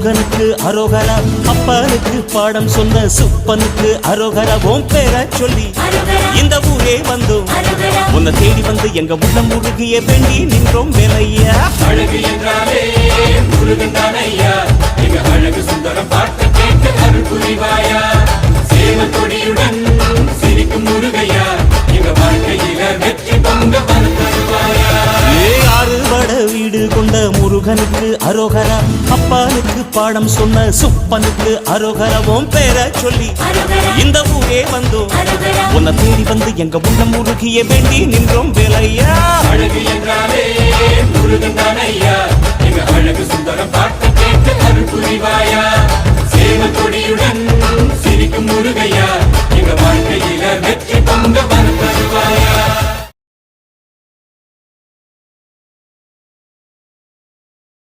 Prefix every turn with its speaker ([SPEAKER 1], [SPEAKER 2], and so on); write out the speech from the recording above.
[SPEAKER 1] முருகனுக்கு அரோகரா, அப்பனுக்கு பாடம் சொன்ன சுப்பனுக்கு அரோகரா. ஓம் பேர சொல்லி இந்த ஊரே வந்தோம், உன்னை தேடி வந்து எங்க உள்ளம் முருகிய வேண்டி நின்றோம் வேலையா.
[SPEAKER 2] அழகு என்றாலே முருகன் தானையா, எங்க அழகு சுந்தரம் பார்த்து கேட்டு அருள் புரிவாயா. சேவல் கொடியுடன் சிரிக்கும் முருகையா, எங்க வாழ்க்கையில வெற்றி பொங்க பலம் தருவாயா.
[SPEAKER 1] ஆறுபட வீடு கொண்ட முருகனுக்கு அரோகரா, அப்பனுக்கு பாடம் சொன்ன சுப்பனுக்கு அரோகரா. ஓம் பேர சொல்லி இந்த ஊரே வந்தோம், உன்னை தேடி வந்து எங்க உள்ளம் முருகிய வேண்டி நின்றோம் வேலையா.
[SPEAKER 2] அழகு என்றாலே முருகன் தானையா, எங்க அழகு சுந்தரம் பார்த்து கேட்டு அருள் புரிவாயா. சேவல் கொடியுடன் சிரிக்கும் முருகையா,